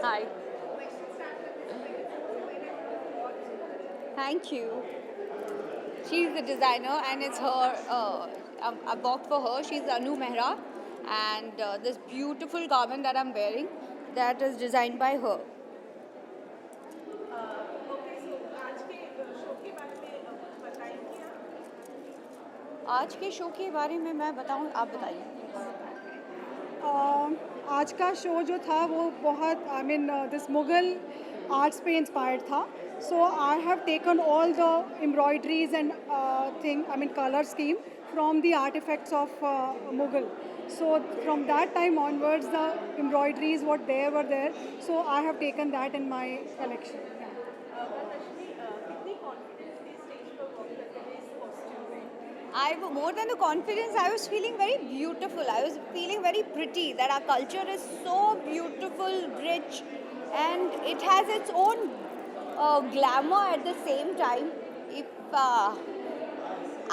Hi. Thank you. She's the designer, and it's her. I bought for her. She's Anu Mehra, and this beautiful garment that I'm wearing, that is designed by her. आज के show के बारे में मैं बताऊं, आप बताइए. आज का शो जो था वो बहुत दिस मुगल आर्ट्स पे इंस्पायर्ड था. So I have taken all the embroideries and thing colour scheme from the artifacts of Mughal. So from that time onwards, the embroideries what there were there. So I have taken that in my collection. More than the confidence, I was feeling very beautiful. I was feeling very pretty. That our culture is so beautiful, rich, and it has its own glamour at the same time. If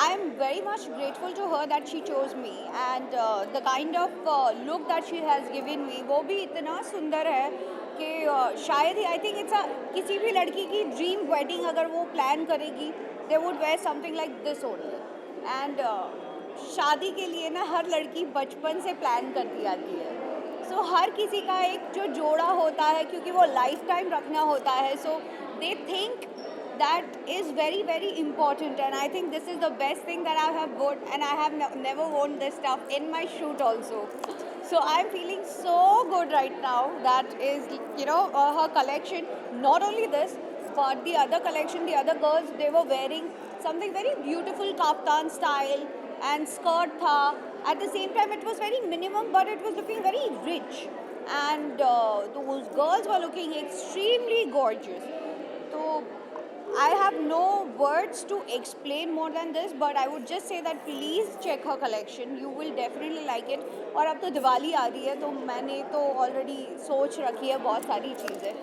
I am very much grateful to her that she chose me, and the kind of look that she has given me, वो भी इतना सुंदर है कि शायद ही I think it's किसी भी लड़की की ड्रीम वेडिंग अगर वो प्लान करेगी, they would wear something like this only. And शादी के लिए ना हर लड़की बचपन से प्लान करती आती है. सो हर किसी का एक जो जोड़ा होता है, क्योंकि वो लाइफ टाइम रखना होता है. So they think that is very very important, and I think this is the best thing that I have worn, and I have never worn this stuff in my shoot also. So I'm feeling so good right now. That is, her collection. Not only this, but the other collection, the other girls, they were wearing something very beautiful kaftan style and skirt tha. At the same time, it was very minimum, but it was looking very rich, and those girls were looking extremely gorgeous. So I have no words to explain more than this, but I would just say that please check her collection. You will definitely like it. और अब तो दिवाली आ रही है, तो मैंने तो already सोच रखी है बहुत सारी चीज़ें.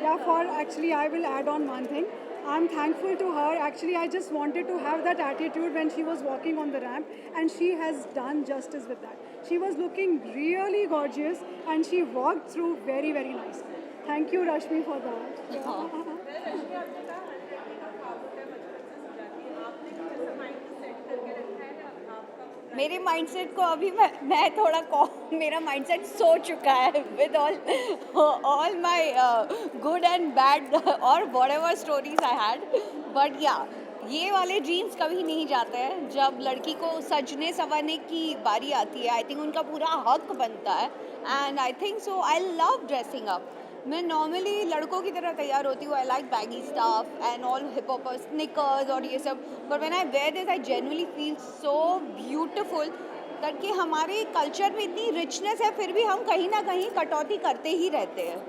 Yeah, for actually, I will add on one thing. I'm thankful to her. Actually, I just wanted to have that attitude when she was walking on the ramp, and she has done justice with that. She was looking really gorgeous, and she walked through very, very nicely. Thank you, Rashmi, for that. मेरे mindset को अभी मैं थोड़ा मेरा mindset सो चुका है with all my good and bad और whatever stories I had. But yeah, ये वाले ड्रीम्स कभी नहीं जाते हैं. जब लड़की को सजने संवरने की बारी आती है, आई थिंक उनका पूरा हक बनता है. And I think so I love dressing up. मैं नॉर्मली लड़कों की तरह तैयार होती हूँ. I like baggy stuff and all hip hop sneakers और ये सब. But when I wear this, I genuinely feel so beautiful. कि हमारे कल्चर में इतनी रिचनेस है, फिर भी हम कहीं ना कहीं कटौती करते ही रहते हैं.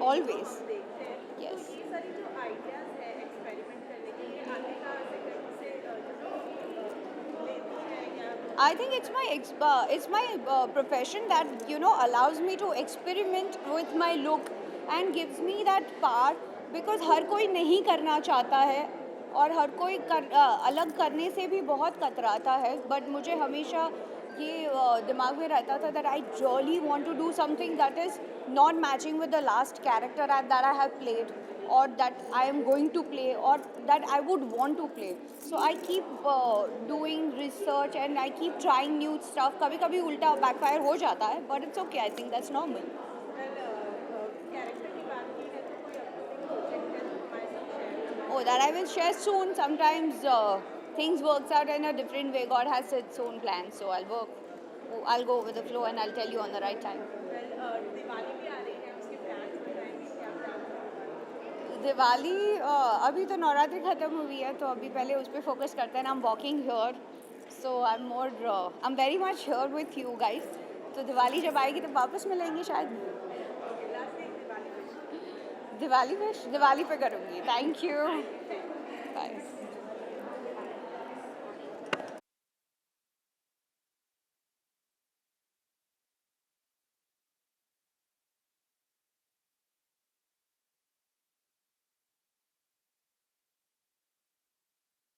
Always. Yes. I think it's my profession that allows me to experiment with my look and gives me that power, because हर कोई नहीं करना चाहता है और हर कोई अलग करने से भी बहुत कतराता है. बट मुझे हमेशा ये दिमाग में रहता था that I really want to do something that is not matching with the last character that I have played, or that I am going to play, or that I would want to play. So I keep doing research and I keep trying new stuff. कभी कभी उल्टा backfire हो जाता है, but it's okay. I think that's normal. Oh, that I will share soon. Sometimes things works out in a different way. God has its own plan, so I'll go with the flow and I'll tell you on the right time. Diwali अभी तो नवरात्रि खत्म हुई है, तो अभी पहले उस पर फोकस करते हैं. I am walking here, so I am very much here with you guys. तो दिवाली जब आएगी तो वापस मिलेंगे शायद. दिवाली पे करूँगी. Thank you.